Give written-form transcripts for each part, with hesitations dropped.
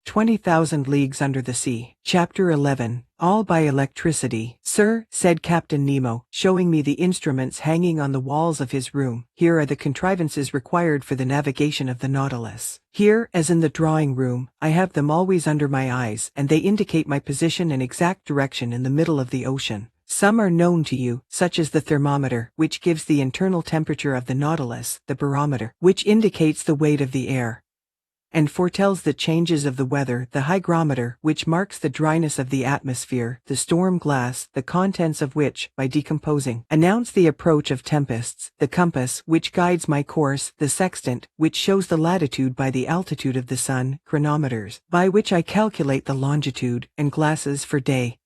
20,000 Leagues Under the Sea. Chapter 11. All by Electricity. Sir, said Captain Nemo, showing me the instruments hanging on the walls of his room, here are the contrivances required for the navigation of the Nautilus. Here, as in the drawing room, I have them always under my eyes, and they indicate my position and exact direction in the middle of the ocean. Some are known to you, such as the thermometer, which gives the internal temperature of the Nautilus, the barometer, which indicates the weight of the air and foretells the changes of the weather, the hygrometer, which marks the dryness of the atmosphere, the storm glass, the contents of which, by decomposing, announce the approach of tempests, the compass, which guides my course, the sextant, which shows the latitude by the altitude of the sun, chronometers, by which I calculate the longitude, and glasses for day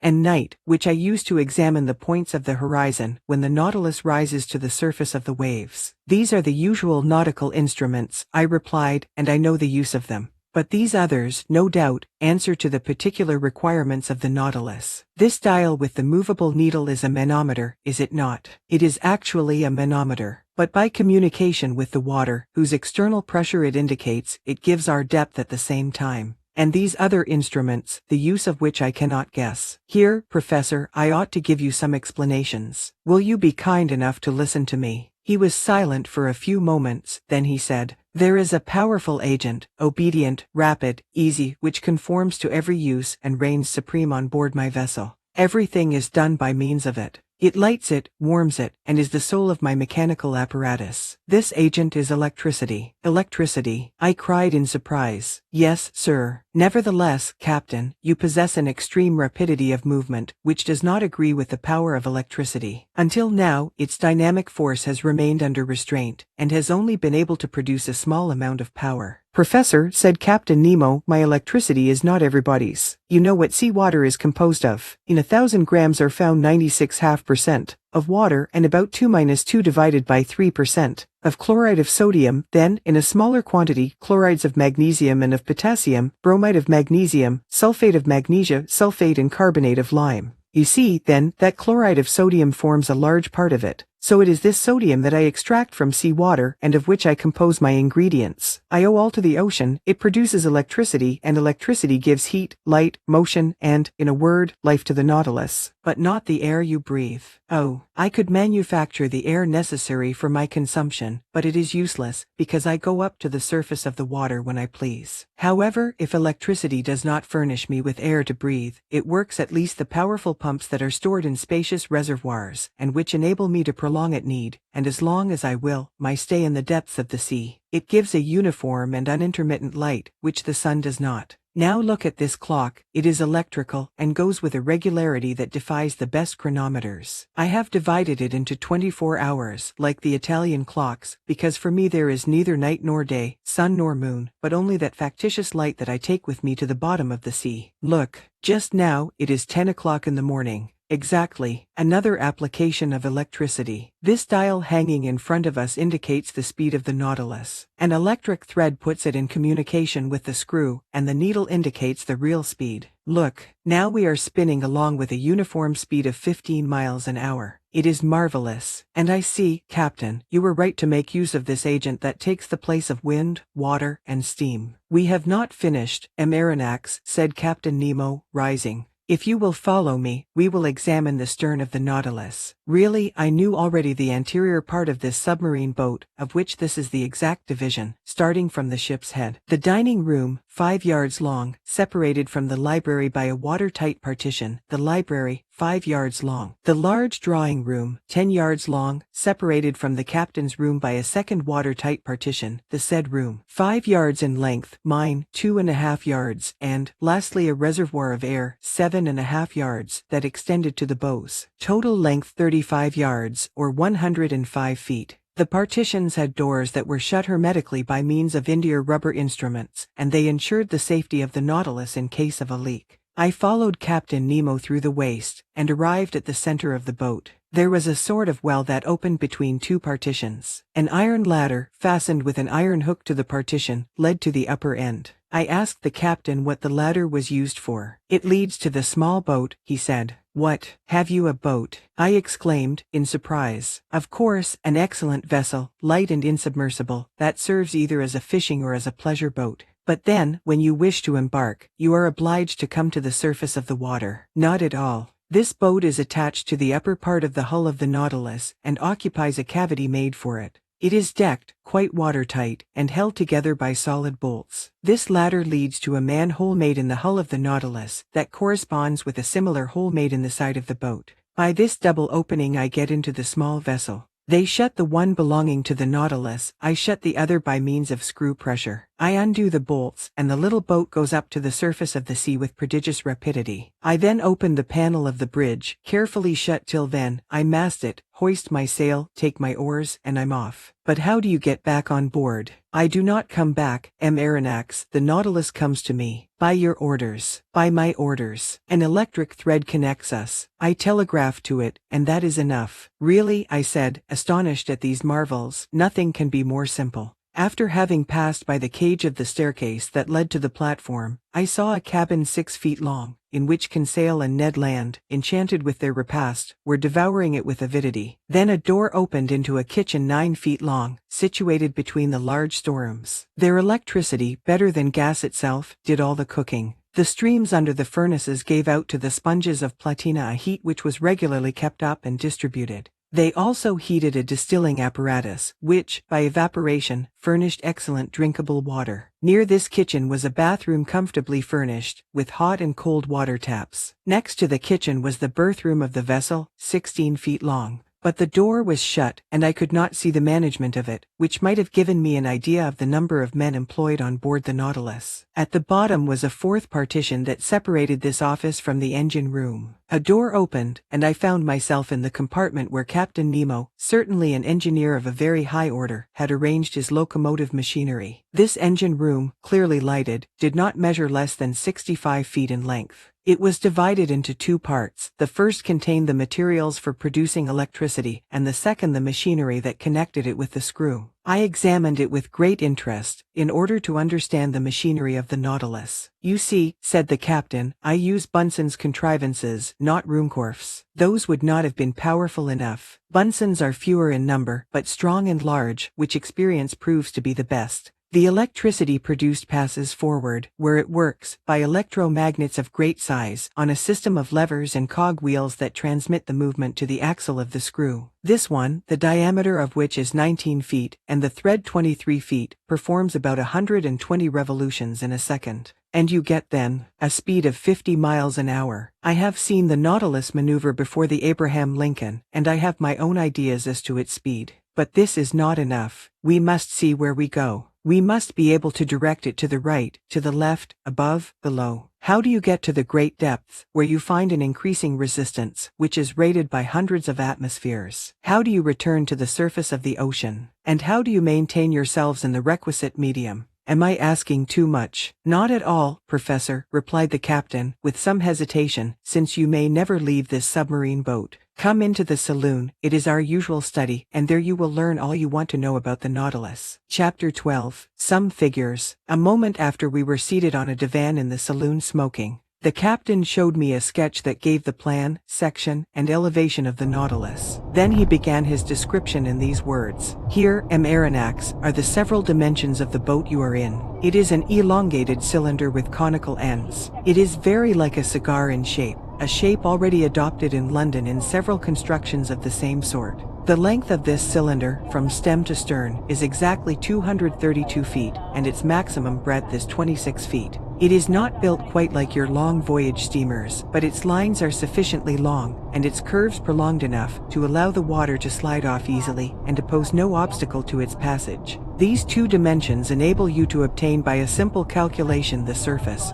and night, which I use to examine the points of the horizon when the Nautilus rises to the surface of the waves. These are the usual nautical instruments, I replied, and I know the use of them. But these others, no doubt, answer to the particular requirements of the Nautilus. This dial with the movable needle is a manometer, is it not? It is actually a manometer. But by communication with the water, whose external pressure it indicates, it gives our depth at the same time. And these other instruments, the use of which I cannot guess. Here, Professor, I ought to give you some explanations. Will you be kind enough to listen to me? He was silent for a few moments, then he said, "There is a powerful agent, obedient, rapid, easy, which conforms to every use and reigns supreme on board my vessel. Everything is done by means of it. It lights it, warms it, and is the soul of my mechanical apparatus. This agent is electricity." "Electricity?" I cried in surprise. "Yes, sir. Nevertheless, Captain, you possess an extreme rapidity of movement, which does not agree with the power of electricity. Until now, its dynamic force has remained under restraint, and has only been able to produce a small amount of power." "Professor," said Captain Nemo, "my electricity is not everybody's. You know what seawater is composed of. In 1,000 grams are found 96.5% of water and about 2-2 divided by 3% of chloride of sodium, then, in a smaller quantity, chlorides of magnesium and of potassium, bromide of magnesium, sulfate of magnesia, sulfate and carbonate of lime. You see, then, that chloride of sodium forms a large part of it. So it is this sodium that I extract from seawater and of which I compose my ingredients. I owe all to the ocean. It produces electricity, and electricity gives heat, light, motion, and, in a word, life to the Nautilus. But not the air you breathe. Oh, I could manufacture the air necessary for my consumption, but it is useless, because I go up to the surface of the water when I please. However, if electricity does not furnish me with air to breathe, it works at least the powerful pumps that are stored in spacious reservoirs, and which enable me to prolong at need, and as long as I will, my stay in the depths of the sea. It gives a uniform and unintermittent light, which the sun does not. Now look at this clock. It is electrical, and goes with a regularity that defies the best chronometers. I have divided it into 24 hours, like the Italian clocks, because for me there is neither night nor day, sun nor moon, but only that factitious light that I take with me to the bottom of the sea. Look, just now, it is 10 o'clock in the morning. Exactly, another application of electricity. This dial hanging in front of us indicates the speed of the Nautilus. An electric thread puts it in communication with the screw, and the needle indicates the real speed. Look, now we are spinning along with a uniform speed of 15 miles an hour. It is marvelous. And I see, Captain, you were right to make use of this agent that takes the place of wind, water, and steam. "We have not finished, Amaranax," said Captain Nemo, rising. "If you will follow me, we will examine the stern of the Nautilus." Really, I knew already the anterior part of this submarine boat, of which this is the exact division, starting from the ship's head. The dining room, 5 yards long, separated from the library by a watertight partition, the library, 5 yards long. The large drawing room, 10 yards long, separated from the captain's room by a second watertight partition, the said room, 5 yards in length, mine, 2.5 yards, and, lastly, a reservoir of air, 7.5 yards, that extended to the bows. Total length 35 yards, or 105 feet. The partitions had doors that were shut hermetically by means of india rubber instruments, and they ensured the safety of the Nautilus in case of a leak. I followed Captain Nemo through the waist, and arrived at the center of the boat. There was a sort of well that opened between two partitions. An iron ladder, fastened with an iron hook to the partition, led to the upper end. I asked the captain what the ladder was used for. "It leads to the small boat," he said. "What, have you a boat?" I exclaimed, in surprise. "Of course, an excellent vessel, light and insubmersible, that serves either as a fishing or as a pleasure boat." But then, when you wish to embark, you are obliged to come to the surface of the water. Not at all. This boat is attached to the upper part of the hull of the Nautilus and occupies a cavity made for it. It is decked, quite watertight, and held together by solid bolts. This ladder leads to a manhole made in the hull of the Nautilus that corresponds with a similar hole made in the side of the boat. By this double opening I get into the small vessel. They shut the one belonging to the Nautilus, I shut the other by means of screw pressure. I undo the bolts, and the little boat goes up to the surface of the sea with prodigious rapidity. I then open the panel of the bridge, carefully shut till then, I mast it, hoist my sail, take my oars, and I'm off. But how do you get back on board? I do not come back, Aronnax, the Nautilus comes to me. By your orders. By my orders. An electric thread connects us. I telegraph to it, and that is enough. Really, I said, astonished at these marvels, nothing can be more simple. After having passed by the cage of the staircase that led to the platform, I saw a cabin 6 feet long, in which Conseil and Ned Land, enchanted with their repast, were devouring it with avidity. Then a door opened into a kitchen 9 feet long, situated between the large storerooms. Their electricity, better than gas itself, did all the cooking. The streams under the furnaces gave out to the sponges of platina a heat which was regularly kept up and distributed. They also heated a distilling apparatus, which, by evaporation, furnished excellent drinkable water. Near this kitchen was a bathroom comfortably furnished, with hot and cold water taps. Next to the kitchen was the berthroom of the vessel, 16 feet long. But the door was shut, and I could not see the management of it, which might have given me an idea of the number of men employed on board the Nautilus. At the bottom was a fourth partition that separated this office from the engine room. A door opened, and I found myself in the compartment where Captain Nemo, certainly an engineer of a very high order, had arranged his locomotive machinery. This engine room, clearly lighted, did not measure less than 65 feet in length. It was divided into 2 parts. The first contained the materials for producing electricity, and the second the machinery that connected it with the screw. I examined it with great interest, in order to understand the machinery of the Nautilus. You see, said the captain, I use Bunsen's contrivances, not Ruhmkorff's. Those would not have been powerful enough. Bunsen's are fewer in number, but strong and large, which experience proves to be the best. The electricity produced passes forward, where it works, by electromagnets of great size, on a system of levers and cogwheels that transmit the movement to the axle of the screw. This one, the diameter of which is 19 feet, and the thread 23 feet, performs about 120 revolutions in a second. And you get, then, a speed of 50 miles an hour. I have seen the Nautilus maneuver before the Abraham Lincoln, and I have my own ideas as to its speed. But this is not enough. We must see where we go. We must be able to direct it to the right, to the left, above, below. How do you get to the great depths, where you find an increasing resistance, which is rated by hundreds of atmospheres? How do you return to the surface of the ocean? And how do you maintain yourselves in the requisite medium? Am I asking too much? Not at all, Professor, replied the captain, with some hesitation, since you may never leave this submarine boat. Come into the saloon, it is our usual study, and there you will learn all you want to know about the Nautilus. Chapter 12. Some Figures. A moment after we were seated on a divan in the saloon smoking, the captain showed me a sketch that gave the plan, section, and elevation of the Nautilus. Then he began his description in these words. Here, Aronnax, are the several dimensions of the boat you are in. It is an elongated cylinder with conical ends. It is very like a cigar in shape, a shape already adopted in London in several constructions of the same sort. The length of this cylinder, from stem to stern, is exactly 232 feet, and its maximum breadth is 26 feet. It is not built quite like your long voyage steamers, but its lines are sufficiently long, and its curves prolonged enough to allow the water to slide off easily and to pose no obstacle to its passage. These 2 dimensions enable you to obtain by a simple calculation the surface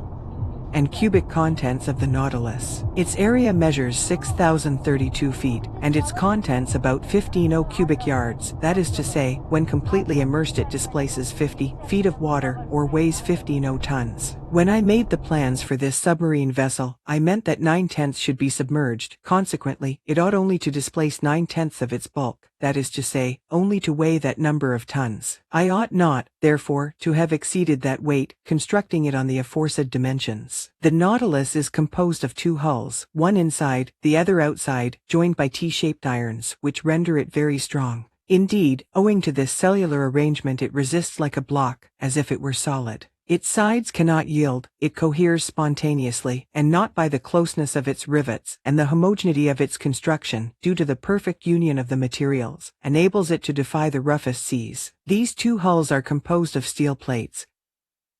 and cubic contents of the Nautilus. Its area measures 6,032 feet, and its contents about 15 cubic yards. That is to say, when completely immersed it displaces 50 feet of water, or weighs 15 tons. When I made the plans for this submarine vessel, I meant that 9/10 should be submerged. Consequently, it ought only to displace 9/10 of its bulk, that is to say, only to weigh that number of tons. I ought not, therefore, to have exceeded that weight, constructing it on the aforesaid dimensions. The Nautilus is composed of 2 hulls, one inside, the other outside, joined by T-shaped irons, which render it very strong. Indeed, owing to this cellular arrangement it resists like a block, as if it were solid. Its sides cannot yield, it coheres spontaneously, and not by the closeness of its rivets, and the homogeneity of its construction, due to the perfect union of the materials, enables it to defy the roughest seas. These two hulls are composed of steel plates,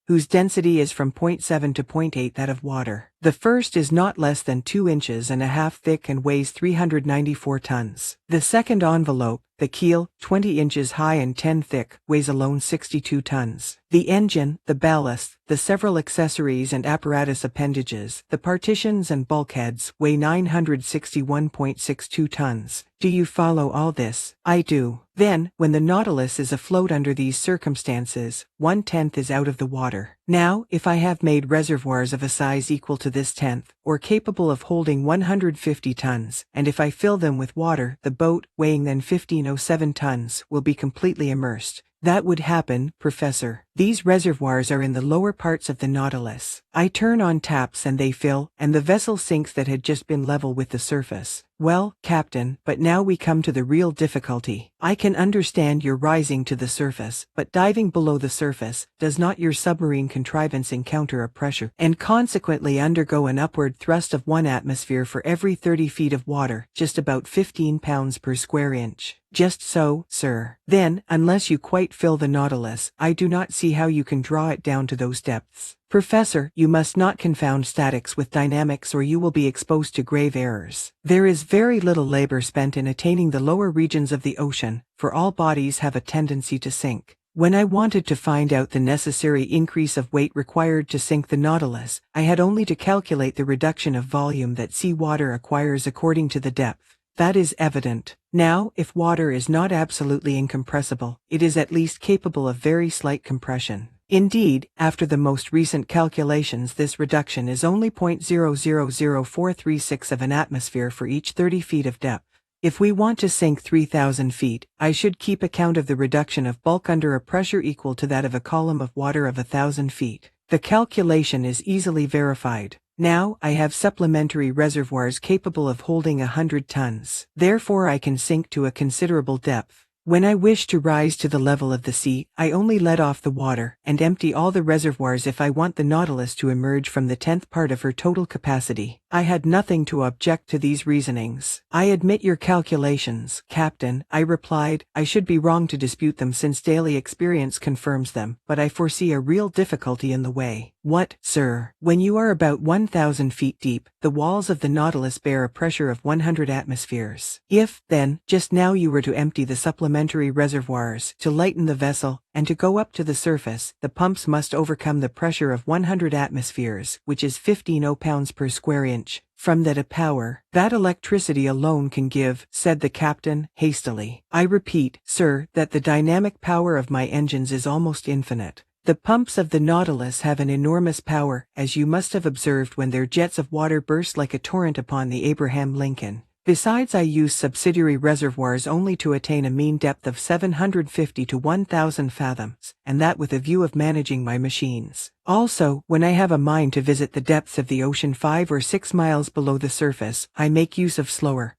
whose density is from 0.7 to 0.8 that of water. The first is not less than 2.5 inches thick and weighs 394 tons. The second envelope, the keel, 20 inches high and 10 thick, weighs alone 62 tons. The engine, the ballast, the several accessories and apparatus appendages, the partitions and bulkheads, weigh 961.62 tons. Do you follow all this? I do. Then, when the Nautilus is afloat under these circumstances, 1/10 is out of the water. Now, if I have made reservoirs of a size equal to this tenth, or capable of holding 150 tons, and if I fill them with water, the boat, weighing then 1507 tons, will be completely immersed. That would happen, Professor. These reservoirs are in the lower parts of the Nautilus. I turn on taps and they fill, and the vessel sinks that had just been level with the surface. Well, Captain, but now we come to the real difficulty. I can understand your rising to the surface, but diving below the surface, does not your submarine contrivance encounter a pressure and consequently undergo an upward thrust of 1 atmosphere for every 30 feet of water, just about 15 pounds per square inch? Just so, sir. Then, unless you quite fill the Nautilus, I do not see how you can draw it down to those depths. Professor, you must not confound statics with dynamics or you will be exposed to grave errors. There is very little labor spent in attaining the lower regions of the ocean, for all bodies have a tendency to sink. When I wanted to find out the necessary increase of weight required to sink the Nautilus, I had only to calculate the reduction of volume that sea water acquires according to the depth. That is evident. Now, if water is not absolutely incompressible, it is at least capable of very slight compression. Indeed, after the most recent calculations, this reduction is only 0.000436 of an atmosphere for each 30 feet of depth. If we want to sink 3,000 feet, I should keep account of the reduction of bulk under a pressure equal to that of a column of water of 1,000 feet. The calculation is easily verified. Now, I have supplementary reservoirs capable of holding 100 tons. Therefore I can sink to a considerable depth. When I wish to rise to the level of the sea, I only let off the water, and empty all the reservoirs if I want the Nautilus to emerge from the 10th part of her total capacity. I had nothing to object to these reasonings. I admit your calculations, Captain, I replied. I should be wrong to dispute them since daily experience confirms them, but I foresee a real difficulty in the way. What, sir? When you are about 1,000 feet deep, the walls of the Nautilus bear a pressure of 100 atmospheres. If, then, just now you were to empty the supplementary reservoirs, to lighten the vessel, and to go up to the surface, the pumps must overcome the pressure of 100 atmospheres, which is 15 pounds per square inch. From that a power, that electricity alone can give, said the captain, hastily. I repeat, sir, that the dynamic power of my engines is almost infinite. The pumps of the Nautilus have an enormous power, as you must have observed when their jets of water burst like a torrent upon the Abraham Lincoln. Besides, I use subsidiary reservoirs only to attain a mean depth of 750 to 1,000 fathoms, and that with a view of managing my machines. Also, when I have a mind to visit the depths of the ocean 5 or 6 miles below the surface, I make use of slower,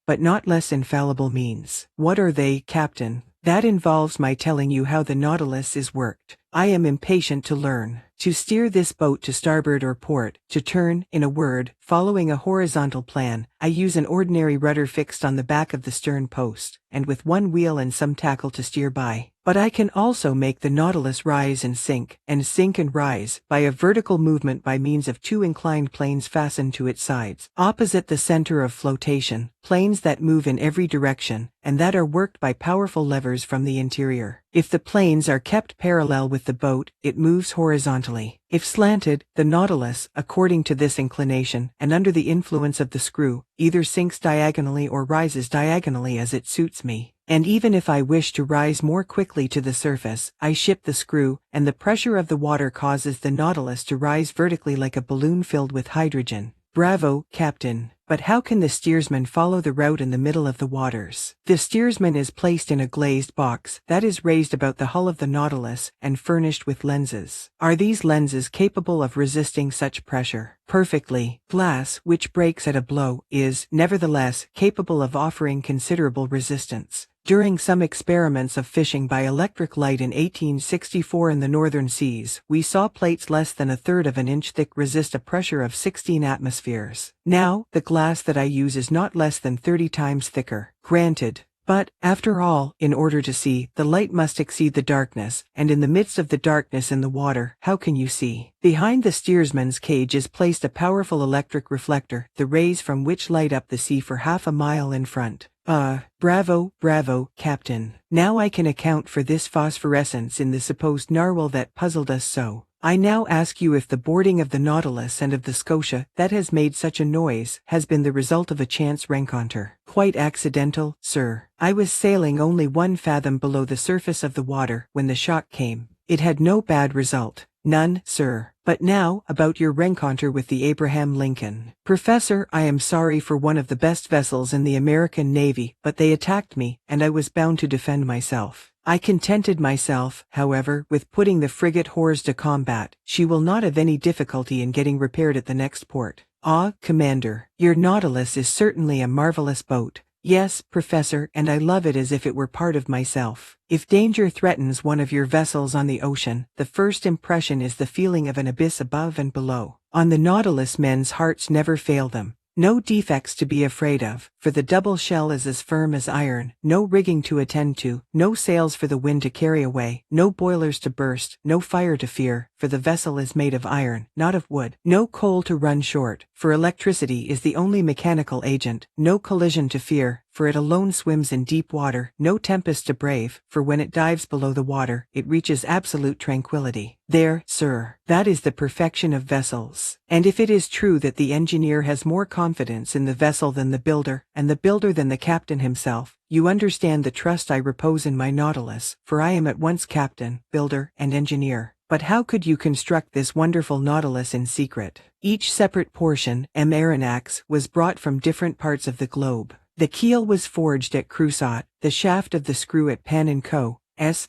but not less infallible means. What are they, Captain? That involves my telling you how the Nautilus is worked. I am impatient to learn. To steer this boat to starboard or port, to turn, in a word, following a horizontal plan, I use an ordinary rudder fixed on the back of the stern post, and with one wheel and some tackle to steer by. But I can also make the Nautilus rise and sink and rise, by a vertical movement by means of 2 inclined planes fastened to its sides, opposite the center of flotation, planes that move in every direction, and that are worked by powerful levers from the interior. If the planes are kept parallel with the boat, it moves horizontally. If slanted, the Nautilus, according to this inclination, and under the influence of the screw, either sinks diagonally or rises diagonally as it suits me. And even if I wish to rise more quickly to the surface, I shift the screw, and the pressure of the water causes the Nautilus to rise vertically like a balloon filled with hydrogen. Bravo, Captain. But how can the steersman follow the route in the middle of the waters? The steersman is placed in a glazed box that is raised about the hull of the Nautilus and furnished with lenses. Are these lenses capable of resisting such pressure? Perfectly. Glass, which breaks at a blow, is, nevertheless, capable of offering considerable resistance. During some experiments of fishing by electric light in 1864 in the northern seas, we saw plates less than a third of an inch thick resist a pressure of 16 atmospheres. Now, the glass that I use is not less than 30 times thicker. Granted. But, after all, in order to see, the light must exceed the darkness, and in the midst of the darkness in the water, how can you see? Behind the steersman's cage is placed a powerful electric reflector, the rays from which light up the sea for half a mile in front. Bravo, bravo, Captain. Now I can account for this phosphorescence in the supposed narwhal that puzzled us so. I now ask you if the boarding of the Nautilus and of the Scotia, that has made such a noise, has been the result of a chance rencounter. Quite accidental, sir. I was sailing only 1 fathom below the surface of the water when the shock came. It had no bad result. None, sir. But now, about your rencounter with the Abraham Lincoln. Professor, I am sorry for one of the best vessels in the American Navy, but they attacked me, and I was bound to defend myself. I contented myself, however, with putting the frigate hors de combat. She will not have any difficulty in getting repaired at the next port. Ah, Commander, your Nautilus is certainly a marvelous boat. Yes, Professor, and I love it as if it were part of myself. If danger threatens one of your vessels on the ocean, the first impression is the feeling of an abyss above and below. On the Nautilus men's hearts never fail them. No defects to be afraid of, for the double shell is as firm as iron, no rigging to attend to, no sails for the wind to carry away, no boilers to burst, no fire to fear, for the vessel is made of iron, not of wood, no coal to run short, for electricity is the only mechanical agent, no collision to fear, for it alone swims in deep water, no tempest to brave, for when it dives below the water, it reaches absolute tranquility. There, sir, that is the perfection of vessels. And if it is true that the engineer has more confidence in the vessel than the builder, and the builder than the captain himself, you understand the trust I repose in my Nautilus, for I am at once captain, builder, and engineer. But how could you construct this wonderful Nautilus in secret? Each separate portion, Aronnax, was brought from different parts of the globe. The keel was forged at Creusot, the shaft of the screw at Pan & Co.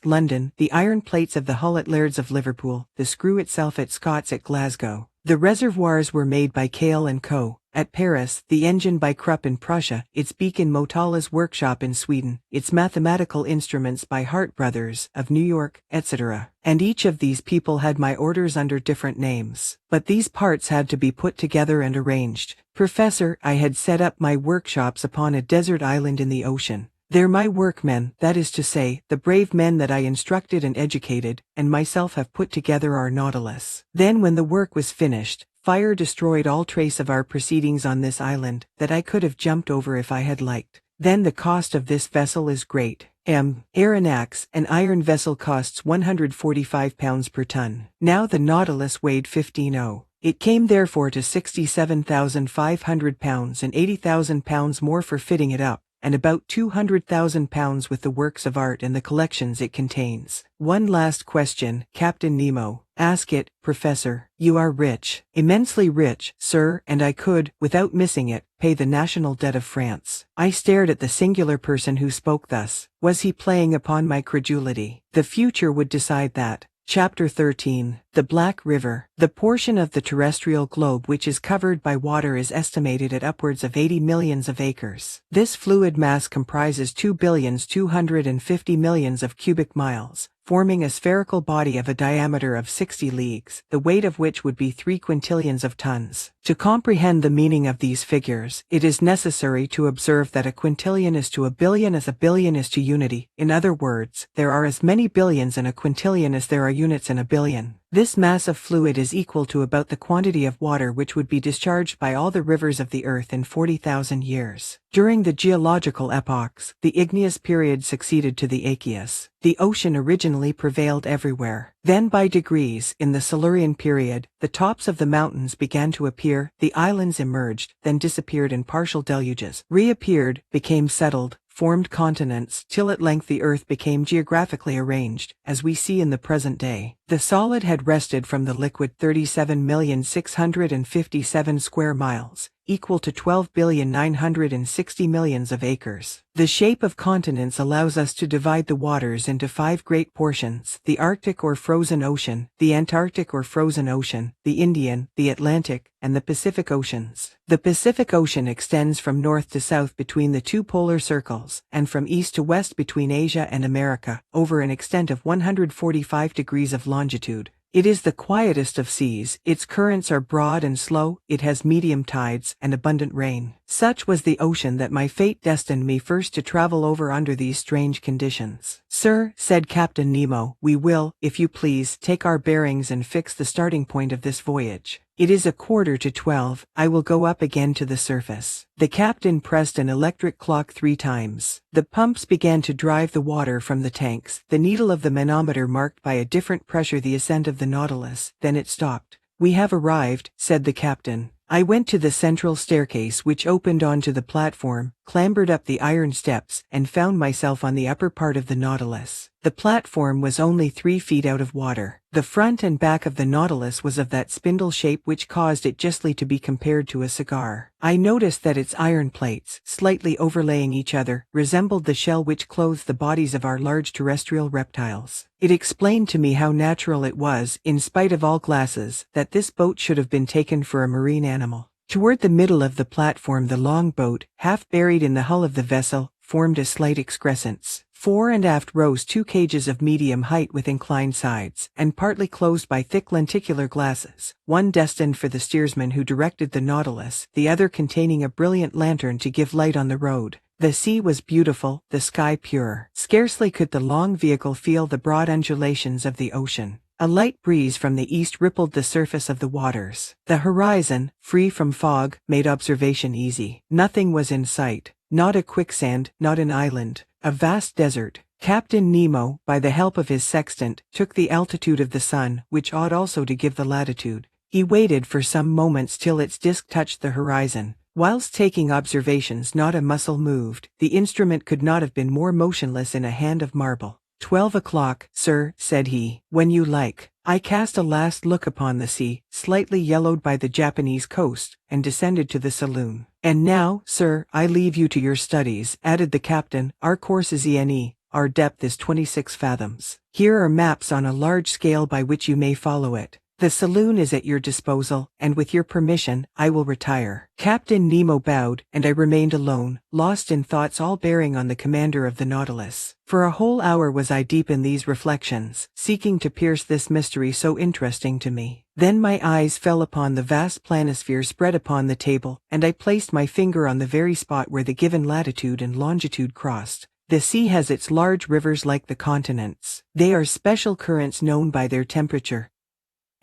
London, the iron plates of the hull at Laird's of Liverpool, the screw itself at Scott's at Glasgow. The reservoirs were made by Kale & Co. At Paris, the engine by Krupp in Prussia, its beak in Motola's workshop in Sweden, its mathematical instruments by Hart Brothers of New York, etc. And each of these people had my orders under different names. But these parts had to be put together and arranged. Professor, I had set up my workshops upon a desert island in the ocean. They're my workmen, that is to say, the brave men that I instructed and educated, and myself have put together our Nautilus. Then when the work was finished, fire destroyed all trace of our proceedings on this island, that I could have jumped over if I had liked. Then the cost of this vessel is great. Aronnax, an iron vessel costs £145 per ton. Now the Nautilus weighed 15.0. It came therefore to £67,500 and £80,000 more for fitting it up, and about £200,000 with the works of art and the collections it contains. One last question, Captain Nemo. Ask it, Professor. You are rich, immensely rich, sir, and I could, without missing it, pay the national debt of France. I stared at the singular person who spoke thus. Was he playing upon my credulity? The future would decide that. Chapter 13. The Black River. The portion of the terrestrial globe which is covered by water is estimated at upwards of 80 millions of acres. This fluid mass comprises 2,250 millions of cubic miles, forming a spherical body of a diameter of 60 leagues, the weight of which would be 3 quintillions of tons. To comprehend the meaning of these figures, it is necessary to observe that a quintillion is to a billion as a billion is to unity. In other words, there are as many billions in a quintillion as there are units in a billion. This mass of fluid is equal to about the quantity of water which would be discharged by all the rivers of the earth in 40,000 years. During the geological epochs, the igneous period succeeded to the aqueous. The ocean originally prevailed everywhere. Then by degrees, in the Silurian period, the tops of the mountains began to appear, the islands emerged, then disappeared in partial deluges, reappeared, became settled, formed continents, till at length the earth became geographically arranged, as we see in the present day. The solid had wrested from the liquid 37,657 square miles, equal to 12,960,000,000 of acres. The shape of continents allows us to divide the waters into 5 great portions: the Arctic or Frozen Ocean, the Antarctic or Frozen Ocean, the Indian, the Atlantic, and the Pacific Oceans. The Pacific Ocean extends from north to south between the 2 polar circles, and from east to west between Asia and America, over an extent of 145 degrees of longitude. It is the quietest of seas, its currents are broad and slow, it has medium tides and abundant rain. Such was the ocean that my fate destined me first to travel over under these strange conditions. "Sir," said Captain Nemo, "we will, if you please, take our bearings and fix the starting point of this voyage. It is 11:45, I will go up again to the surface." The captain pressed an electric clock 3 times. The pumps began to drive the water from the tanks, the needle of the manometer marked by a different pressure the ascent of the Nautilus, then it stopped. "We have arrived," said the captain. I went to the central staircase which opened onto the platform, clambered up the iron steps, and found myself on the upper part of the Nautilus. The platform was only 3 feet out of water. The front and back of the Nautilus was of that spindle shape which caused it justly to be compared to a cigar. I noticed that its iron plates, slightly overlaying each other, resembled the shell which clothes the bodies of our large terrestrial reptiles. It explained to me how natural it was, in spite of all glasses, that this boat should have been taken for a marine animal. Toward the middle of the platform the long boat, half buried in the hull of the vessel, formed a slight excrescence. Fore and aft rose 2 cages of medium height with inclined sides, and partly closed by thick lenticular glasses, one destined for the steersman who directed the Nautilus, the other containing a brilliant lantern to give light on the road. The sea was beautiful, the sky pure. Scarcely could the long vehicle feel the broad undulations of the ocean. A light breeze from the east rippled the surface of the waters. The horizon, free from fog, made observation easy. Nothing was in sight. Not a quicksand, not an island. A vast desert. Captain Nemo, by the help of his sextant, took the altitude of the sun, which ought also to give the latitude. He waited for some moments till its disk touched the horizon. Whilst taking observations not a muscle moved. The instrument could not have been more motionless in a hand of marble. 12 o'clock, sir, said he. When you like. I cast a last look upon the sea, slightly yellowed by the Japanese coast, and descended to the saloon. And now, sir, I leave you to your studies, added the captain. Our course is ENE, our depth is 26 fathoms. Here are maps on a large scale by which you may follow it. The saloon is at your disposal, and with your permission, I will retire. Captain Nemo bowed, and I remained alone, lost in thoughts all bearing on the commander of the Nautilus. For a whole hour was I deep in these reflections, seeking to pierce this mystery so interesting to me. Then my eyes fell upon the vast planisphere spread upon the table, and I placed my finger on the very spot where the given latitude and longitude crossed. The sea has its large rivers like the continents. They are special currents known by their temperature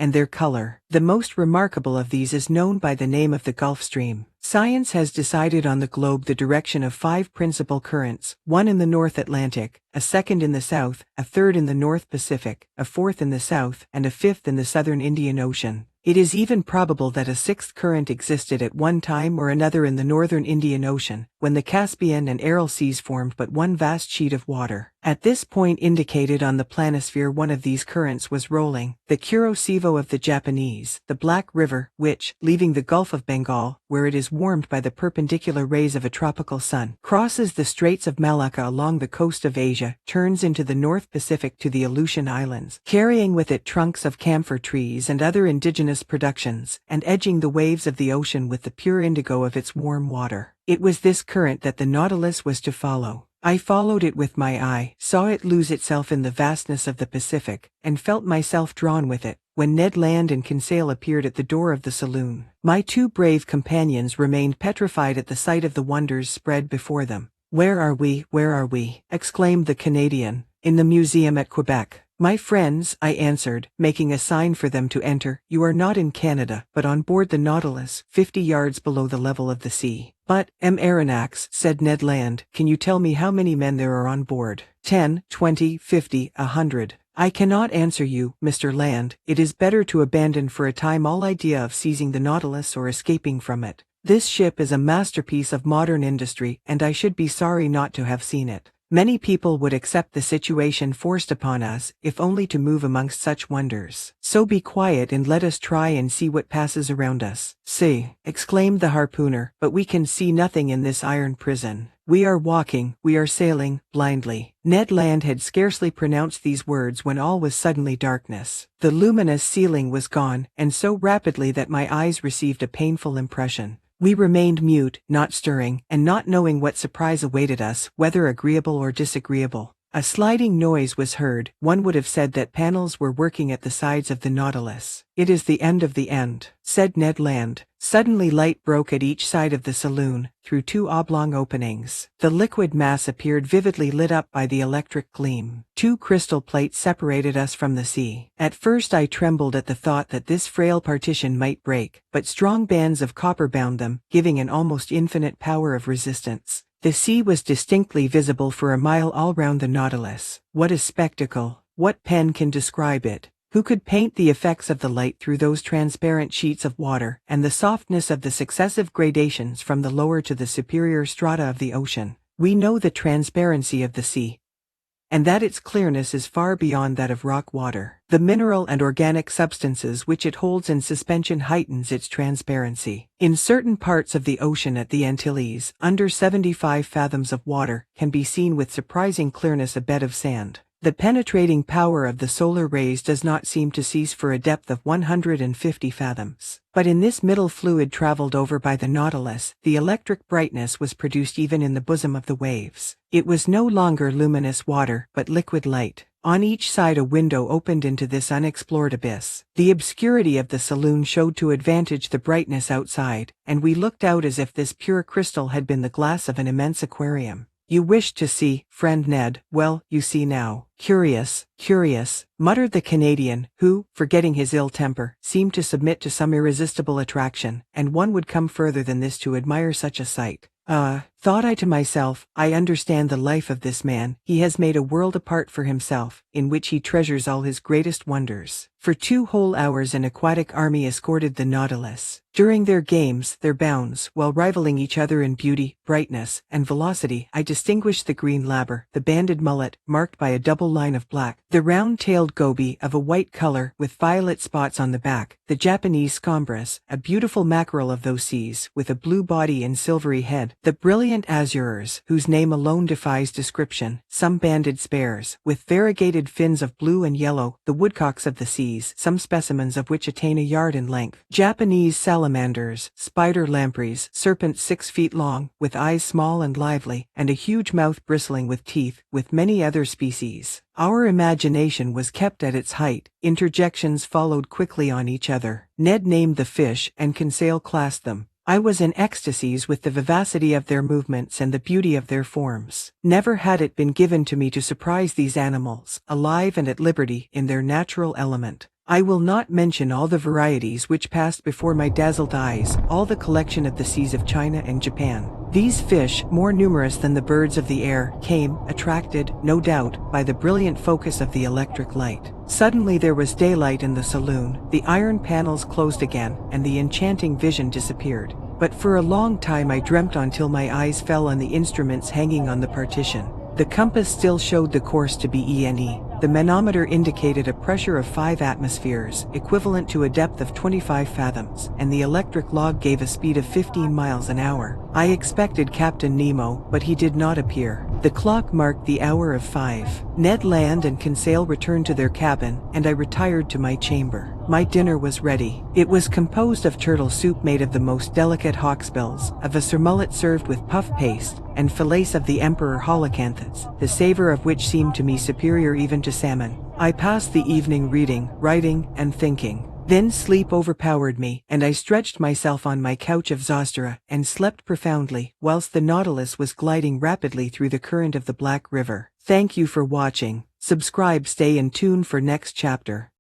and their color. The most remarkable of these is known by the name of the Gulf Stream. Science has decided on the globe the direction of 5 principal currents, one in the North Atlantic, a second in the South, a third in the North Pacific, a fourth in the South, and a fifth in the Southern Indian Ocean. It is even probable that a 6th current existed at one time or another in the Northern Indian Ocean, when the Caspian and Aral seas formed but one vast sheet of water. At this point indicated on the planisphere one of these currents was rolling, the Kurosivo of the Japanese, the Black River, which, leaving the Gulf of Bengal, where it is warmed by the perpendicular rays of a tropical sun, crosses the Straits of Malacca along the coast of Asia, turns into the North Pacific to the Aleutian Islands, carrying with it trunks of camphor trees and other indigenous productions, and edging the waves of the ocean with the pure indigo of its warm water. It was this current that the Nautilus was to follow. I followed it with my eye, saw it lose itself in the vastness of the Pacific, and felt myself drawn with it, when Ned Land and Conseil appeared at the door of the saloon. My 2 brave companions remained petrified at the sight of the wonders spread before them. "Where are we? Where are we?" exclaimed the Canadian. "In the museum at Quebec." "My friends," I answered, making a sign for them to enter, "you are not in Canada, but on board the Nautilus, 50 yards below the level of the sea." "But, Aronnax," said Ned Land, "can you tell me how many men there are on board?" 10, 20, 50, 100. "I cannot answer you, Mr. Land. It is better to abandon for a time all idea of seizing the Nautilus or escaping from it. This ship is a masterpiece of modern industry, and I should be sorry not to have seen it. Many people would accept the situation forced upon us, if only to move amongst such wonders. So be quiet and let us try and see what passes around us. See, exclaimed the harpooner, but we can see nothing in this iron prison. We are walking, we are sailing, blindly. Ned Land had scarcely pronounced these words when all was suddenly darkness. The luminous ceiling was gone, and so rapidly that my eyes received a painful impression. We remained mute, not stirring, and not knowing what surprise awaited us, whether agreeable or disagreeable. A sliding noise was heard. One would have said that panels were working at the sides of the Nautilus. It is the end of the end, said Ned Land. Suddenly light broke at each side of the saloon, through two oblong openings. The liquid mass appeared vividly lit up by the electric gleam. Two crystal plates separated us from the sea. At first I trembled at the thought that this frail partition might break, but strong bands of copper bound them, giving an almost infinite power of resistance. The sea was distinctly visible for a mile all round the Nautilus. What a spectacle! What pen can describe it? Who could paint the effects of the light through those transparent sheets of water, and the softness of the successive gradations from the lower to the superior strata of the ocean? We know the transparency of the sea, and that its clearness is far beyond that of rock water. The mineral and organic substances which it holds in suspension heightens its transparency. In certain parts of the ocean at the Antilles, under 75 fathoms of water, can be seen with surprising clearness a bed of sand. The penetrating power of the solar rays does not seem to cease for a depth of 150 fathoms. But in this middle fluid traveled over by the Nautilus, the electric brightness was produced even in the bosom of the waves. It was no longer luminous water, but liquid light. On each side a window opened into this unexplored abyss. The obscurity of the saloon showed to advantage the brightness outside, and we looked out as if this pure crystal had been the glass of an immense aquarium. You wished to see, friend Ned, well, you see now. Curious, curious, muttered the Canadian, who, forgetting his ill temper, seemed to submit to some irresistible attraction, and one would come further than this to admire such a sight. Thought I to myself, I understand the life of this man. He has made a world apart for himself, in which he treasures all his greatest wonders. For 2 whole hours an aquatic army escorted the Nautilus. During their games, their bounds, while rivaling each other in beauty, brightness, and velocity, I distinguished the green labber, the banded mullet, marked by a double line of black, the round-tailed goby of a white color with violet spots on the back, the Japanese scombros, a beautiful mackerel of those seas, with a blue body and silvery head, the brilliant azures, whose name alone defies description, some banded spares, with variegated fins of blue and yellow, the woodcocks of the seas, some specimens of which attain a yard in length, Japanese salamanders, spider lampreys, serpents 6 feet long, with eyes small and lively, and a huge mouth bristling with teeth, with many other species. Our imagination was kept at its height. Interjections followed quickly on each other. Ned named the fish, and Conseil classed them. I was in ecstasies with the vivacity of their movements and the beauty of their forms. Never had it been given to me to surprise these animals, alive and at liberty, in their natural element. I will not mention all the varieties which passed before my dazzled eyes, all the collection of the seas of China and Japan. These fish, more numerous than the birds of the air, came, attracted, no doubt, by the brilliant focus of the electric light. Suddenly there was daylight in the saloon, the iron panels closed again, and the enchanting vision disappeared. But for a long time I dreamt until my eyes fell on the instruments hanging on the partition. The compass still showed the course to be ENE. The manometer indicated a pressure of 5 atmospheres, equivalent to a depth of 25 fathoms, and the electric log gave a speed of 15 miles an hour. I expected Captain Nemo, but he did not appear. The clock marked the hour of 5. Ned Land and Conseil returned to their cabin, and I retired to my chamber. My dinner was ready. It was composed of turtle soup made of the most delicate hawksbills, of a surmullet served with puff paste, and fillets of the emperor holocanthes, the savor of which seemed to me superior even to salmon. I passed the evening reading, writing, and thinking. Then sleep overpowered me, and I stretched myself on my couch of zostera, and slept profoundly, whilst the Nautilus was gliding rapidly through the current of the Black River. Thank you for watching. Subscribe, stay in tune for next chapter.